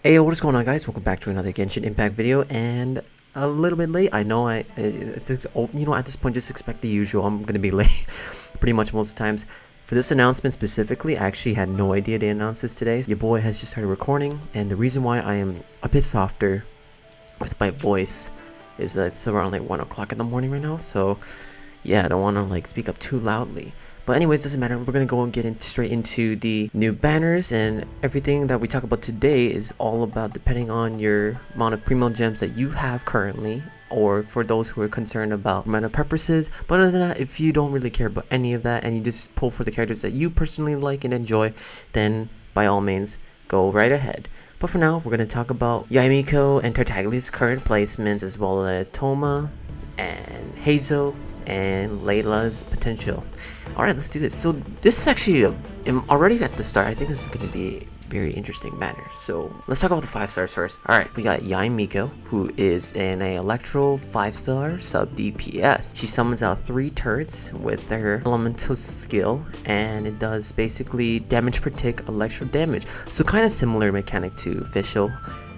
Hey, what is going on, guys? Welcome back to another Genshin Impact video, and a little bit late. I know at this point, just expect the usual. I'm gonna be late pretty much most times. For this announcement specifically, I actually had no idea they announced this today. Your boy has just started recording, and the reason why I am a bit softer with my voice is that it's around like 1 o'clock in the morning right now, so yeah, I don't want to like speak up too loudly. But anyways, doesn't matter. We're gonna go and get straight into the new banners, and everything that we talk about today is all about depending on your amount of premium gems that you have currently, or for those who are concerned about mana purposes. But other than that, if you don't really care about any of that and you just pull for the characters that you personally like and enjoy, then by all means, go right ahead. But for now, we're gonna talk about Yaimiko and Tartaglia's current placements, as well as Toma and Hazel and Layla's potential. Alright, let's do this. So this is actually already at the start. I think this is going to be a very interesting manner. So let's talk about the 5 stars first. Alright, we got Yaimiko, who is an Electro 5-star sub DPS. She summons out 3 turrets with her elemental skill, and it does basically damage per tick electro damage. So kind of similar mechanic to Official,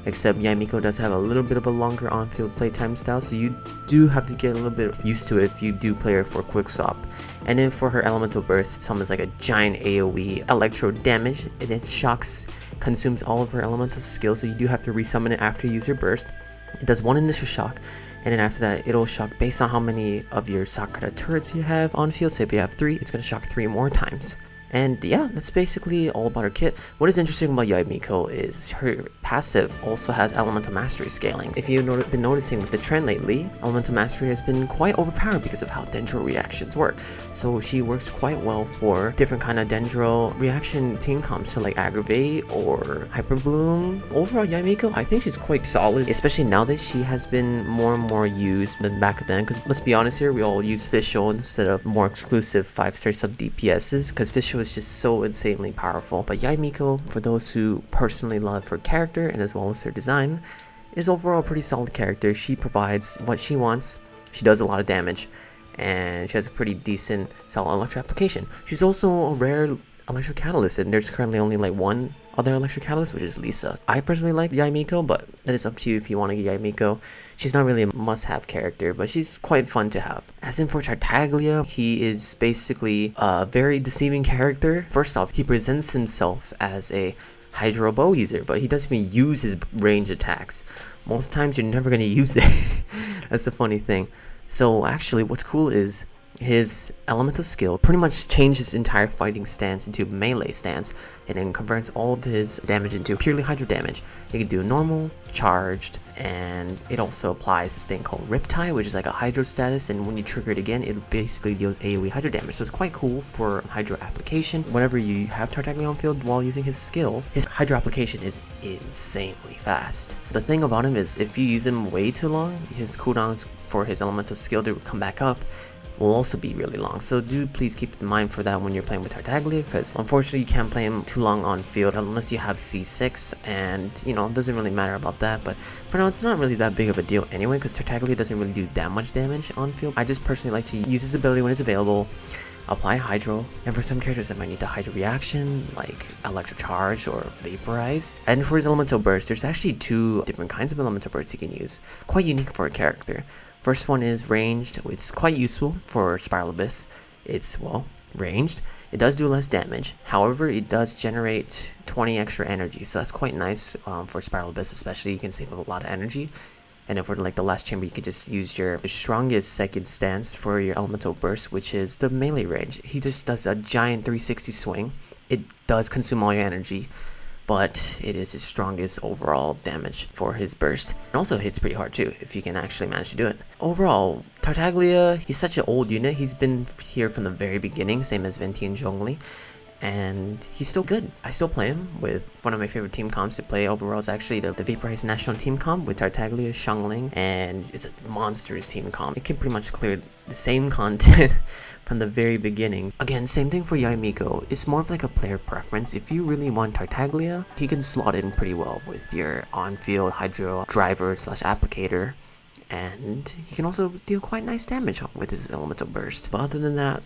except Yaimiko does have a little bit of a longer on-field playtime style, so you do have to get a little bit used to it if you do play her for quick swap. And then for her elemental burst, it summons like a giant AoE electro damage, and it shocks, consumes all of her elemental skills, so you do have to resummon it after you use your burst. It does 1 initial shock, and then after that it'll shock based on how many of your Sakura turrets you have on field. So if you have 3, it's going to shock 3 more times. And yeah, that's basically all about her kit. What is interesting about Yaimiko is her passive also has Elemental Mastery scaling. If you've been noticing with the trend lately, Elemental Mastery has been quite overpowered because of how Dendro reactions work. So she works quite well for different kind of Dendro reaction team comps, to like Aggravate or Hyper Bloom. Overall, Yaimiko, I think she's quite solid, especially now that she has been more and more used than back then. Because let's be honest here, we all use Fischl instead of more exclusive 5-star sub DPSs, because Fischl is just so insanely powerful. But Yaimiko, for those who personally love her character and as well as her design, is overall a pretty solid character. She provides what she wants, she does a lot of damage, and she has a pretty decent solid electro application. She's also a rare electro catalyst, and there's currently only like 1 other electro catalyst, which is Lisa. I personally like Yaimiko, but that is up to you if you want to get Yaimiko. She's not really a must-have character, but she's quite fun to have. As in for Tartaglia, he is basically a very deceiving character. First off, he presents himself as a Hydro Bow user, but he doesn't even use his range attacks. Most times you're never going to use it. That's the funny thing. So actually, what's cool is his elemental skill pretty much changes his entire fighting stance into melee stance, and then converts all of his damage into purely hydro damage. He can do normal, charged, and it also applies this thing called Riptide, which is like a hydro status, and when you trigger it again, it basically deals AoE hydro damage. So it's quite cool for hydro application. Whenever you have Tartaglia on field while using his skill, his hydro application is insanely fast. The thing about him is if you use him way too long, his cooldowns for his elemental skill to come back up will also be really long. So do please keep in mind for that when you're playing with Tartaglia, because unfortunately you can't play him too long on field unless you have C6, and you know, it doesn't really matter about that. But for now, it's not really that big of a deal anyway, because Tartaglia doesn't really do that much damage on field. I just personally like to use his ability when it's available, apply Hydro, and for some characters that might need the Hydro reaction, like Electro Charge or Vaporize. And for his Elemental Burst, there's actually 2 different kinds of Elemental Bursts you can use, quite unique for a character. First one is ranged. It's quite useful for Spiral Abyss. It's, well, ranged. It does do less damage. However, it does generate 20 extra energy, so that's quite nice for Spiral Abyss especially. You can save a lot of energy. And then for like the last chamber, you can just use your strongest second stance for your elemental burst, which is the melee range. He just does a giant 360 swing. It does consume all your energy, but it is his strongest overall damage for his burst. And also hits pretty hard too, if you can actually manage to do it. Overall, Tartaglia, he's such an old unit. He's been here from the very beginning, same as Venti and Zhongli, and he's still good. I still play him with one of my favorite team comps to play overall is actually the Vaporize National Team comp with Tartaglia, Xiangling, and it's a monstrous team comp. It can pretty much clear the same content from the very beginning. Again, same thing for Yaimiko. It's more of like a player preference. If you really want Tartaglia, he can slot in pretty well with your on-field Hydro driver slash applicator, and he can also deal quite nice damage with his elemental burst. But other than that,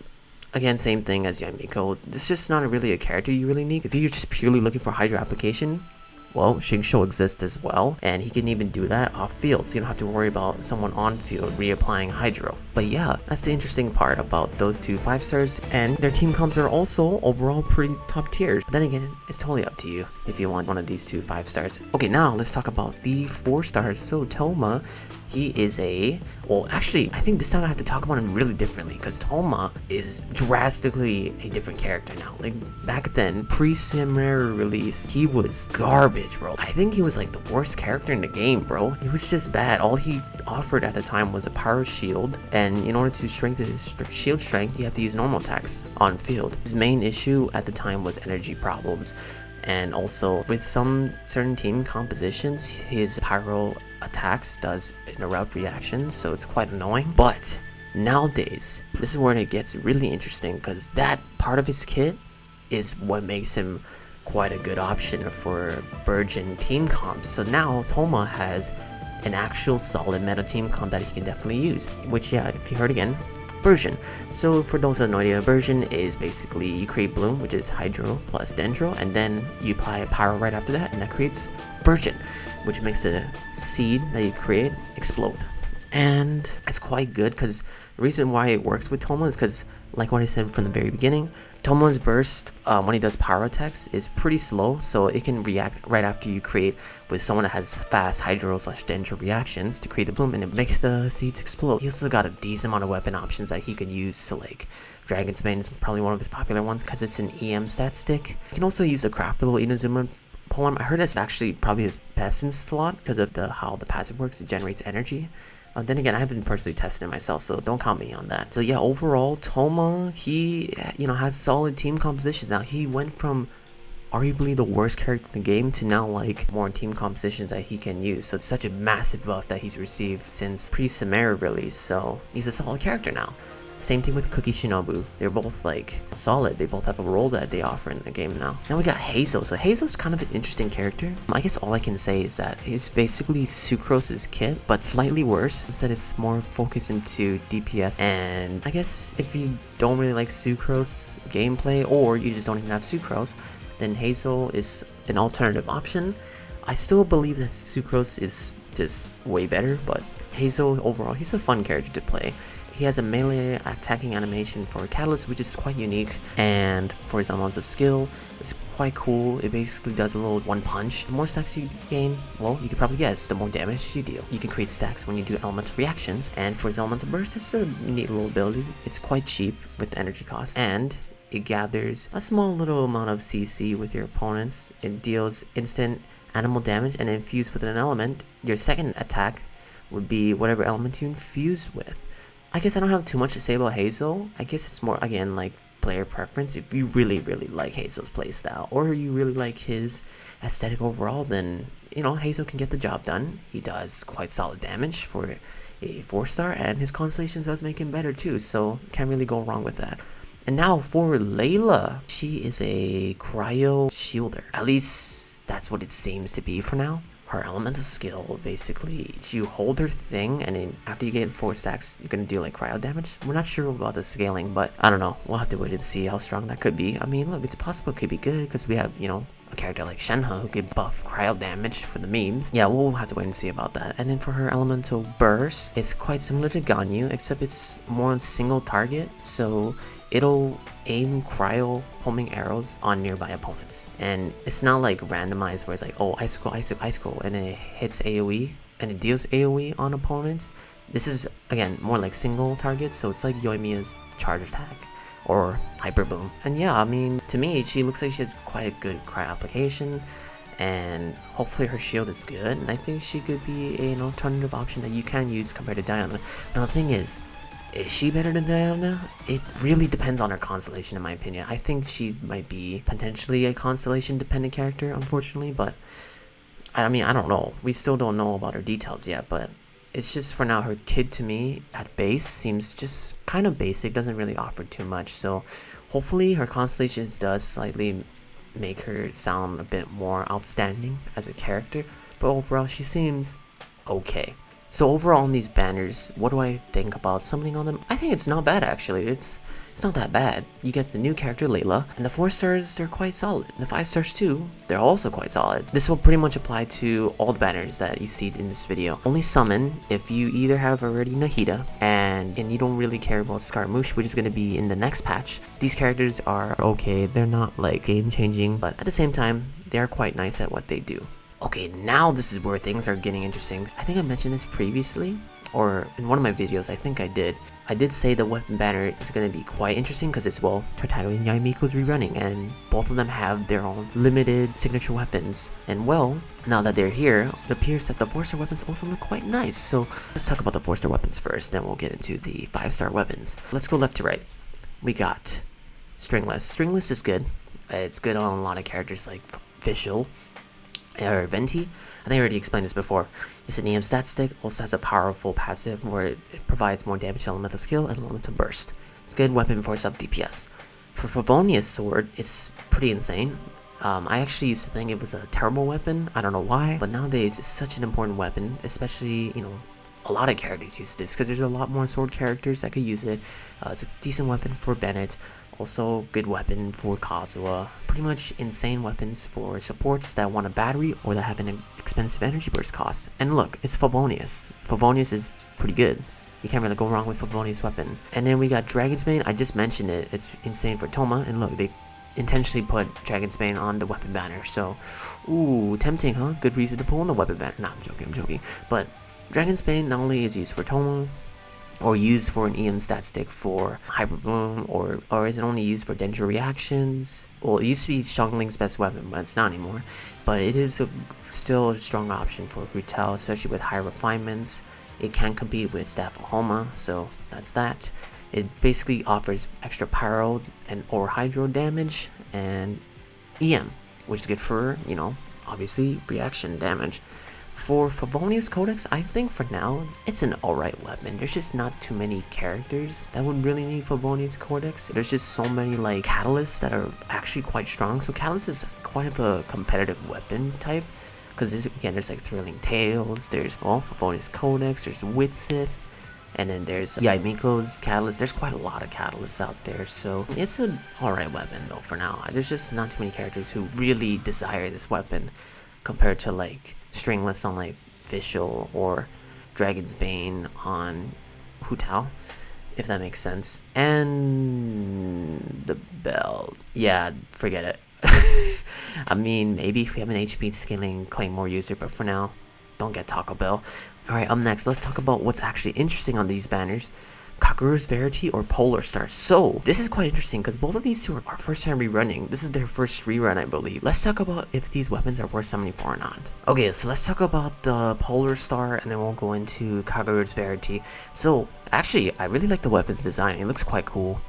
again, same thing as Yaimiko. This is just not really a character you really need. If you're just purely looking for Hydro application, well, Shingsho exists as well, and he can even do that off field, so you don't have to worry about someone on field reapplying Hydro. But yeah, that's the interesting part about those two 5 stars, and their team comps are also overall pretty top tier. But then again, it's totally up to you if you want one of these two 5 stars. Okay, now let's talk about the 4 stars. So Toma, he is well, actually, I think this time I have to talk about him really differently, because Toma is drastically a different character now. Like, back then, pre-Samurai release, he was garbage, bro. I think he was like the worst character in the game, bro. He was just bad. All he offered at the time was a power shield, and in order to strengthen his shield strength, you have to use normal attacks on field. His main issue at the time was energy problems. And also, with some certain team compositions, his pyro attacks does interrupt reactions, so it's quite annoying. But nowadays, this is where it gets really interesting, because that part of his kit is what makes him quite a good option for Burgeon team comps. So now Toma has an actual solid meta team comp that he can definitely use, which, yeah, if you heard again, Version. So for those who have no idea, Version is basically you create Bloom, which is Hydro plus Dendro, and then you apply Pyro right after that, and that creates Version, which makes the seed that you create explode. And it's quite good, because the reason why it works with Toma is because, like what I said from the very beginning, Toma's burst, when he does power attacks, is pretty slow, so it can react right after you create with someone that has fast Hydro/Dendro reactions to create the Bloom, and it makes the seeds explode. He also got a decent amount of weapon options that he could use, so like Dragon's Bane is probably one of his popular ones because it's an EM stat stick. You can also use a craftable Inazuma poem. I heard that's actually probably his best in slot because of how the passive works. It generates energy. Then again, I haven't personally tested it myself, so don't count me on that. So yeah, overall, Toma, he, has solid team compositions now. He went from arguably the worst character in the game to now like more team compositions that he can use. So it's such a massive buff that he's received since pre-Samara release. So he's a solid character now. Same thing with Cookie Shinobu. They're both like solid. They both have a role that they offer in the game now. Now we got Hazel. So Hazel's kind of an interesting character. I guess all I can say is that it's basically Sucrose's kit, but slightly worse. Instead, it's more focused into DPS. And I guess if you don't really like Sucrose gameplay, or you just don't even have Sucrose, then Hazel is an alternative option. I still believe that Sucrose is just way better, but Hazel overall, he's a fun character to play. He has a melee attacking animation for Catalyst, which is quite unique, and for his elemental skill, it's quite cool. It basically does a little one punch. The more stacks you gain, well, you could probably guess, the more damage you deal. You can create stacks when you do elemental reactions, and for his elemental burst, it's a neat little ability. It's quite cheap with the energy cost, and it gathers a small little amount of CC with your opponents. It deals instant animal damage, and infused with an element, your second attack would be whatever element you infuse with. I guess I don't have too much to say about Hazel. I guess it's more, again, like player preference. If you really, really like Hazel's playstyle, or you really like his aesthetic overall, then, Hazel can get the job done. He does quite solid damage for a 4-star, and his constellations does make him better too, so can't really go wrong with that. And now for Layla, she is a cryo shielder. At least that's what it seems to be for now. Her elemental skill, basically, you hold her thing, and then after you get 4 stacks, you're gonna deal like cryo damage. We're not sure about the scaling, but I don't know. We'll have to wait to see how strong that could be. I mean, look, it's possible it could be good, because we have, a character like Shenhe who could buff cryo damage for the memes. Yeah, we'll have to wait and see about that. And then for her elemental burst, it's quite similar to Ganyu, except it's more single target, so it'll aim cryo homing arrows on nearby opponents. And it's not like randomized where it's like, oh, icicle, and it hits AoE, and it deals AoE on opponents. This is, again, more like single targets, so it's like Yoimiya's charge attack or hyper boom. And yeah, I mean, to me, she looks like she has quite a good cryo application, and hopefully her shield is good, and I think she could be an alternative option that you can use compared to Diana. Now the thing is she better than Diana? It really depends on her constellation, in my opinion. I think she might be potentially a constellation dependent character, unfortunately, but I mean, I don't know. We still don't know about her details yet, but it's just for now, her kid to me at base seems just kind of basic, doesn't really offer too much. So hopefully her constellations does slightly make her sound a bit more outstanding as a character, but overall she seems okay. So overall on these banners, what do I think about summoning on them? I think it's not bad actually. It's it's not that bad. You get the new character Layla, and the 4 stars, they're quite solid. And the 5 stars too, they're also quite solid. This will pretty much apply to all the banners that you see in this video. Only summon if you either have already Nahida and you don't really care about Scaramouche, which is going to be in the next patch. These characters are okay, they're not like game changing, but at the same time, they are quite nice at what they do. Okay, now this is where things are getting interesting. I think I mentioned this previously, or in one of my videos, I think I did. I did say the weapon banner is going to be quite interesting because it's, well, Tartaglia and Yae-Miko's rerunning, and both of them have their own limited signature weapons. And well, now that they're here, it appears that the 4-star weapons also look quite nice. So let's talk about the 4-star weapons first, then we'll get into the 5-star weapons. Let's go left to right. We got Stringless. Stringless is good. It's good on a lot of characters like Fischl or Venti. I think I already explained this before. It's an EM stat stick, also has a powerful passive where it provides more damage to elemental skill and elemental burst. It's a good weapon for sub DPS. For Favonia's sword, it's pretty insane. I actually used to think it was a terrible weapon, I don't know why, but nowadays it's such an important weapon, especially, you know, a lot of characters use this because there's a lot more sword characters that could use it. It's a decent weapon for Bennett. Also, good weapon for Kazuha. Pretty much insane weapons for supports that want a battery or that have an expensive energy burst cost. And look, it's Favonius. Favonius is pretty good. You can't really go wrong with Favonius weapon. And then we got Dragon's Bane. I just mentioned it. It's insane for Toma. And look, they intentionally put Dragon's Bane on the weapon banner. So, ooh, tempting, huh? Good reason to pull on the weapon banner. Nah, I'm joking. But Dragon's Bane not only is used for Toma, or used for an EM stat stick for Hyper Bloom, or is it only used for danger reactions? Well, it used to be Xiangling's best weapon, but it's not anymore. But it is still a strong option for Grutel, especially with high refinements. It can compete with Staff of Homa, so that's that. It basically offers extra pyro and or hydro damage and EM, which is good for, you know, obviously reaction damage. For Favonius Codex, I think for now, it's an alright weapon. There's just not too many characters that would really need Favonius Codex. There's just so many like catalysts that are actually quite strong. So Catalyst is quite of a competitive weapon type. Because again, there's like Thrilling Tales, there's, well, Favonius Codex, there's Witsit, and then there's Yae-Miko's Catalyst. There's quite a lot of catalysts out there, so it's an alright weapon though for now. There's just not too many characters who really desire this weapon compared to like Stringless on like Fischl or Dragon's Bane on Hu Tao, if that makes sense. And the belt, yeah, forget it. I mean, maybe if we have an HP scaling Claymore user, but for now, don't get Taco Bell. Alright, up next, let's talk about what's actually interesting on these banners. Kakeru's Verity or Polar Star. So, this is quite interesting because both of these two are first time rerunning. This is their first rerun, I believe. Let's talk about if these weapons are worth summoning for or not. Okay, so let's talk about the Polar Star and then we'll go into Kakeru's Verity. So, actually, I really like the weapon's design. It looks quite cool.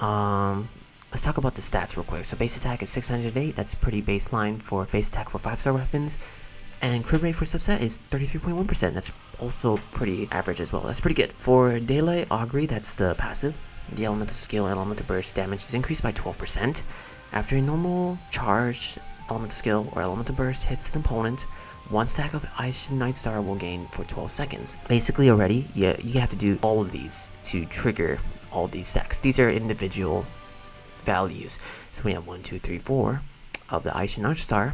Let's talk about the stats real quick. So, base attack is 608. That's pretty baseline for base attack for 5-star weapons. And crit rate for subset is 33.1%. That's also pretty average as well. That's pretty good. For Daylight Augury, that's the passive. The elemental skill and elemental burst damage is increased by 12%. After a normal charge, elemental skill or elemental burst hits an opponent, one stack of Aishin Nightstar will gain for 12 seconds. Basically already, yeah, you have to do all of these to trigger all these stacks. These are individual values. So we have 1, 2, 3, 4 of the Aishin Nightstar.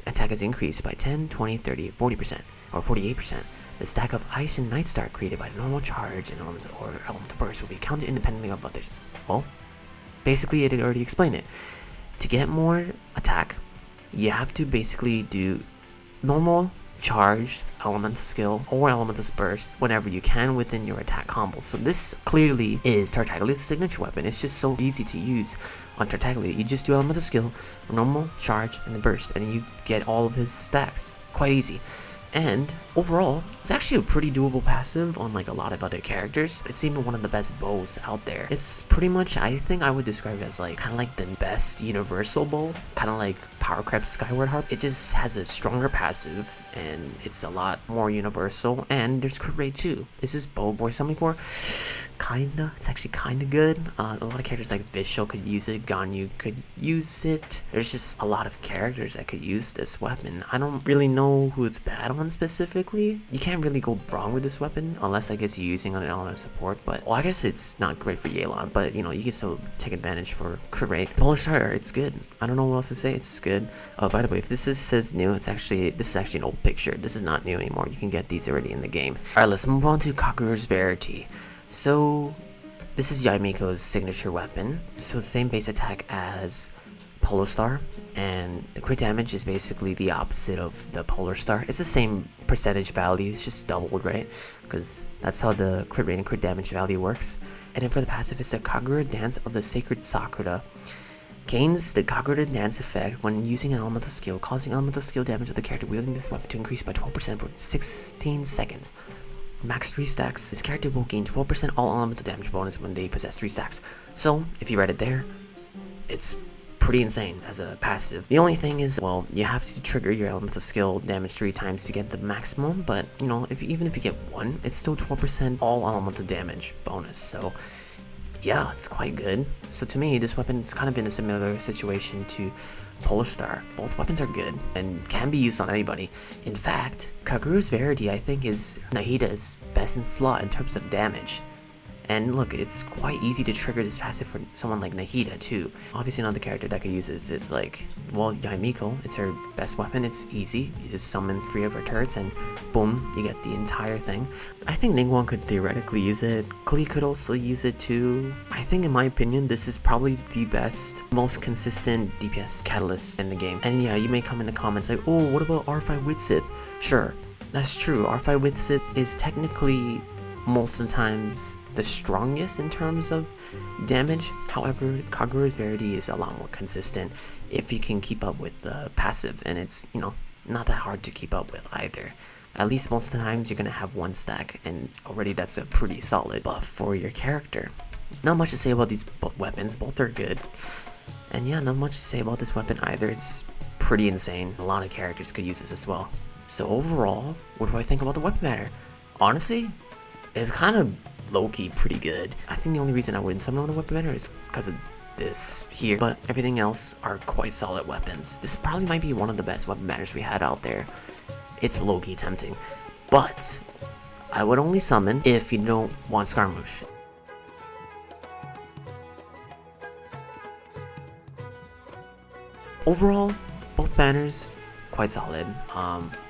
Attack is increased by 10, 20, 30, 40%, or 48%. The stack of Ice and Nightstar created by normal charge and elemental burst will be counted independently of others. Well, basically it had already explained it. To get more attack, you have to basically do normal charge, elemental skill, or elemental burst whenever you can within your attack combos. So this clearly is Tartaglia's signature weapon. It's just so easy to use on Tartaglia. You just do elemental skill, normal, charge, and the burst, and you get all of his stacks. Quite easy. And overall, it's actually a pretty doable passive on like a lot of other characters. It's even one of the best bows out there. It's pretty much, I think I would describe it as like kind of like the best universal bow, kind of like Power Creep's Skyward Harp. It just has a stronger passive and it's a lot more universal. And there's crit rate too. Is this bow boy something for? Kinda. It's actually kinda good. A lot of characters like Vishal could use it, Ganyu could use it. There's just a lot of characters that could use this weapon. I don't really know who it's bad on specifically. You can't really go wrong with this weapon unless I guess you're using it on a support, but well, I guess it's not great for Yelan, but you know, you can still take advantage for crit rate. Polar Star, it's good. I don't know what else to say. It's good. By the way, if this says new, this is actually an old picture. This is not new anymore. You can get these already in the game. Alright, let's move on to Kakuru's Verity. So this is Yaimiko's signature weapon. So same base attack as Polar Star, and the crit damage is basically the opposite of the Polar Star. It's the same percentage value, it's just doubled, right? Because that's how the crit rate and crit damage value works. And then for the passive, it's the Kagura Dance of the Sacred Sakura. Gains the Kagura Dance effect when using an elemental skill, causing elemental skill damage of the character wielding this weapon to increase by 12% for 16 seconds. Max 3 stacks. This character will gain 12% all elemental damage bonus when they possess 3 stacks. So, if you read it there, it's pretty insane as a passive. The only thing is, well, you have to trigger your elemental skill damage 3 times to get the maximum, but, you know, even if you get 1, it's still 12% all elemental damage bonus, so yeah, it's quite good. So to me, this weapon is kind of in a similar situation to Polar Star. Both weapons are good and can be used on anybody. In fact, Kakuru's Verity I think is Nahida's best in slot in terms of damage. And look, it's quite easy to trigger this passive for someone like Nahida too. Obviously another character that could use this is like, well, Yaimiko. It's her best weapon, it's easy. You just summon 3 of her turrets and boom, you get the entire thing. I think Ningguang could theoretically use it. Klee could also use it too. I think in my opinion, this is probably the best, most consistent DPS catalyst in the game. And yeah, you may come in the comments like, oh, what about R5 with Sith? Sure, that's true. R5 with Sith is technically most of the times the strongest in terms of damage. However, Kaguru's Verity is a lot more consistent if you can keep up with the passive, and it's, you know, not that hard to keep up with either. At least most of the times you're gonna have 1 stack, and already that's a pretty solid buff for your character. Not much to say about these weapons, both are good. And yeah, not much to say about this weapon either. It's pretty insane. A lot of characters could use this as well. So overall, what do I think about the weapon matter? Honestly, it's kind of low-key pretty good. I think the only reason I wouldn't summon on the weapon banner is because of this here, but everything else are quite solid weapons. This probably might be one of the best weapon banners we had out there. It's low-key tempting, but I would only summon if you don't want Scaramouche. Overall, both banners quite solid.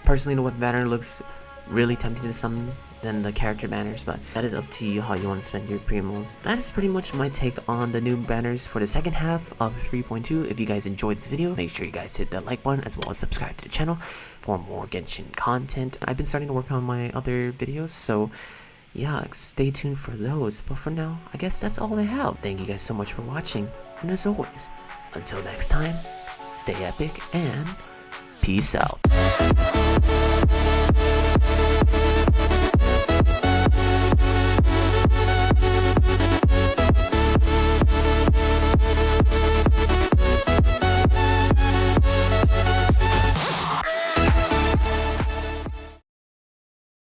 Personally, the weapon banner looks really tempting to summon than the character banners, but that is up to you how you want to spend your primos. That is pretty much my take on the new banners for the second half of 3.2. If you guys enjoyed this video, make sure you guys hit that like button as well as subscribe to the channel for more Genshin content. I've been starting to work on my other videos, so yeah, stay tuned for those. But for now, I guess that's all I have. Thank you guys so much for watching, and as always, until next time, stay epic and peace out.